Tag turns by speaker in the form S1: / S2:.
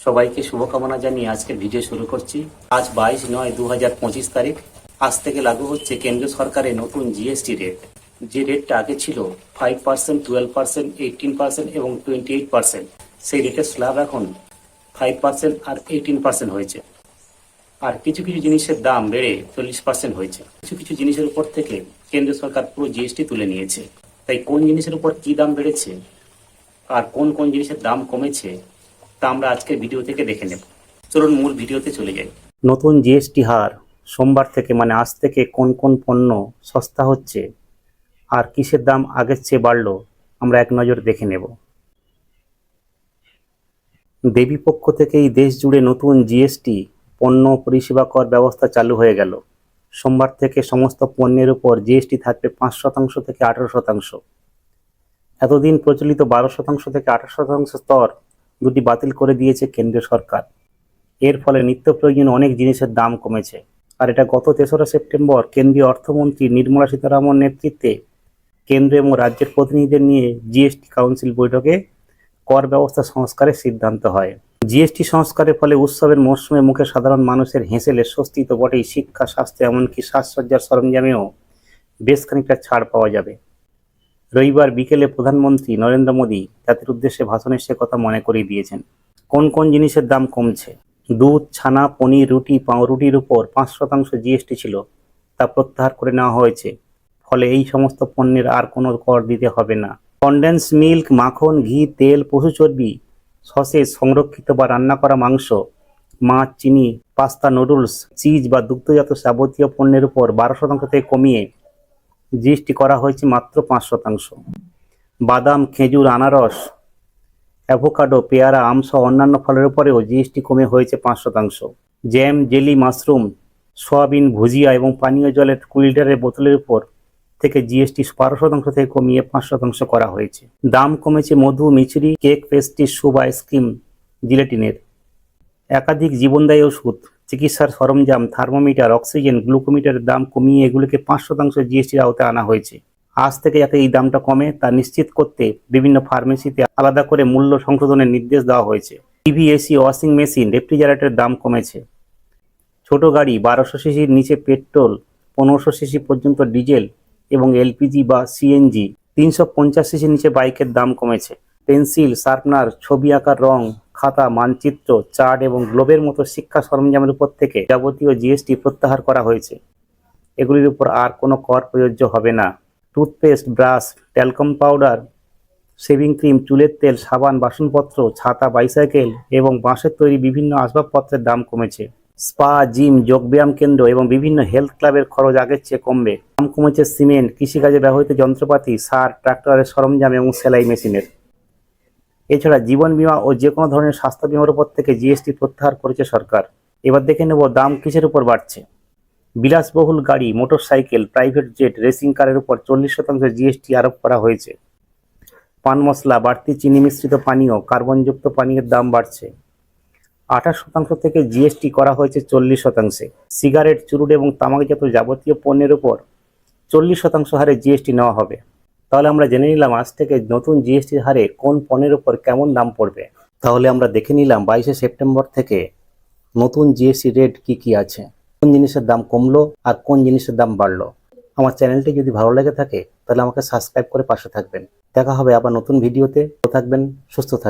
S1: সবাইকে শুভকামনা জানিয়ে আজকের ভিডিও শুরু করছি। আজ 22/9/2025 তারিখ। আজ থেকে লাগু হচ্ছে কেন্দ্রীয় সরকারের নতুন জিএসটি রেট। যে রেটটা আগে ছিল 5%, 12%, 18% এবং 28%, সেই রেটের স্ল্যাব এখন 5% আর 18% হয়েছে। আর কিছু কিছু জিনিসের দাম বেড়ে 40% হয়েছে। কিছু কিছু জিনিসের উপর থেকে কেন্দ্রীয় সরকার পুরো জিএসটি তুলে নিয়েছে। তাই কোন জিনিসের উপর কি দাম বেড়েছে আর কোন কোন জিনিসের দাম কমেছে তা আমরা আজকের ভিডিও থেকে দেখে নেব। চলুন মূল ভিডিওতে চলে যাই। নতুন জিএসটি হার সোমবার থেকে মানে আজ থেকে কোন কোন পণ্য সস্তা হচ্ছে আর কিসের দাম আগের চেয়ে বাড়লো আমরা এক নজর দেখে নেব। দেবী পক্ষ থেকে এই দেশ জুড়ে নতুন জিএসটি পণ্য পরিষেবা কর ব্যবস্থা চালু হয়ে গেল। সোমবার থেকে সমস্ত পণ্যের উপর জিএসটি থাকবে 5% থেকে 18%। এতদিন প্রচলিত 12% থেকে 18% স্তর দুটি বাতিল করে দিয়েছে কেন্দ্রীয় সরকার। এর ফলে নিত্য প্রয়োজনীয় অনেক জিনিসের দাম কমেছে। আর এটা গত 3রা সেপ্টেম্বর কেন্দ্রীয় অর্থমন্ত্রী নির্মলা সীতারামন নেতৃত্বে কেন্দ্র এবং রাজ্যের প্রতিনিধিদের নিয়ে জিএসটি কাউন্সিল বৈঠকে কর ব্যবস্থা সংস্কারের সিদ্ধান্ত হয়। জিএসটি সংস্কারের ফলে উৎসবের মরশুমে মুখে সাধারণ মানুষের হেসেলে স্বস্তি তো বটেই, শিক্ষা, স্বাস্থ্য এমনকি সাজসজ্জার সরঞ্জামেও বেশ খানিকটা ছাড় পাওয়া যাবে। রবিবার বিকেলে প্রধানমন্ত্রী নরেন্দ্র মোদী জাতির উদ্দেশ্যে ভাষণে সে কথা মনে করিয়ে দিয়েছেন। কোন কোন জিনিসের দাম কমছে? দুধ, ছানা, পনির, রুটি, পাউরুটির উপর 5% জিএসটি ছিল, তা প্রত্যাহার করে নেওয়া হয়েছে। ফলে এই সমস্ত পণ্যের আর কোনো কর দিতে হবে না। কনডেন্স মিল্ক, মাখন, ঘি, তেল, পশু চর্বি, সসেজ, সংরক্ষিত বা রান্না করা মাংস, মাছ, চিনি, পাস্তা, নুডলস, চিজ বা দুগ্ধজাত যাবতীয় পণ্যের উপর 12% থেকে কমিয়ে জিএসটি করা হয়েছে মাত্র 5%। বাদাম, খেজুর, আনারস, অ্যাভোকাডো, পেয়ারা, আম সহ অন্যান্য ফলের উপরেও জিএসটি কমে হয়েছে 5%। জ্যাম, জেলি, মাশরুম, সয়াবিন, ভুজিয়া এবং পানীয় জলের 20 লিটারের বোতলের উপর থেকে জিএসটি 12% থেকে কমিয়ে 5% করা হয়েছে। দাম কমেছে মধু, মিছরি, কেক, পেস্ট্রি, স্যুপ, আইসক্রিম, জিলেটিনের। একাধিক জীবনদায়ী ওষুধ, চিকিৎসার সরঞ্জাম, থার্মোমিটার, অক্সিজেন, গ্লুকোমিটারের দাম কমিয়ে এগুলিকে 5% জিএসটির আওতায় আনা হয়েছে। আজ থেকে যাতে এই দামটা কমে তা নিশ্চিত করতে বিভিন্ন ফার্মেসিতে আলাদা করে মূল্য সংশোধনের নির্দেশ দেওয়া হয়েছে। টিভি, এসি, ওয়াশিং মেশিন, রেফ্রিজারেটরের দাম কমেছে। ছোট গাড়ি 1200 সিসির নিচে পেট্রোল, 1500 সিসি পর্যন্ত ডিজেল এবং এলপিজি বা সিএনজি, 350 সিসির নিচে বাইকের দাম কমেছে। পেন্সিল, শার্পনার, ছবি আঁকার রং, খাতা, মানচিত্র, চার্ট এবং গ্লোবের মতো শিক্ষা সরঞ্জামের উপর থেকে যাবতীয় জিএসটি প্রত্যাহার করা হয়েছে। এগুলির উপর আর কোনো কর প্রযোজ্য হবে না। Toothpaste, brush, talcum powder, shaving cream, চুলের তেল, সাবান, বাসনপত্র, ছাতা, বাইসাইকেল এবং বাঁশের তৈরি বিভিন্ন আসবাবপত্রের দাম কমেছে। স্পা, জিম, যোগব্যায়াম কেন্দ্র এবং বিভিন্ন হেলথ ক্লাবের খরচ আগের চেয়ে কমবে। দাম কমেছে সিমেন্ট, কৃষিকাজে ব্যবহৃত যন্ত্রপাতি, সার, ট্রাক্টরের সরঞ্জাম এবং সেলাই মেশিনের। এছাড়া জীবন বীমা ও যে কোনো ধরনের স্বাস্থ্য বীমার উপর থেকে জিএসটি প্রত্যাহার করেছে সরকার। এবার দেখে নেব দাম কিসের উপর বাড়ছে। বিলাসবহুল গাড়ি, মোটরসাইকেল, প্রাইভেট জেট, রেসিং কারের উপর 40% জিএসটি আরোপ করা হয়েছে। পান মশলা, বাড়তি চিনি মিশ্রিত পানীয়, কার্বনযুক্ত পানীয়ের দাম বাড়ছে। 28% থেকে জিএসটি করা হয়েছে 40%। সিগারেট, চুরুট এবং তামাকজাত যাবতীয় পণ্যের উপর 40% হারে জিএসটি নেওয়া হবে। তাহলে আমরা জেনে নিলাম আজ থেকে নতুন জিএসটির হারে কোন পণ্যের উপর কেমন দাম পড়বে। তাহলে আমরা দেখে নিলাম 22শে সেপ্টেম্বর থেকে নতুন জিএসটি রেট কি কি আছে, কোন জিনিসের দাম কমলো আর কোন জিনিসের দাম বাড়লো। আমার চ্যানেলটি যদি ভালো লেগে থাকে তাহলে আমাকে সাবস্ক্রাইব করে পাশে থাকবেন। দেখা হবে আবার নতুন ভিডিওতে। ভালো থাকবেন, সুস্থ থাকবেন।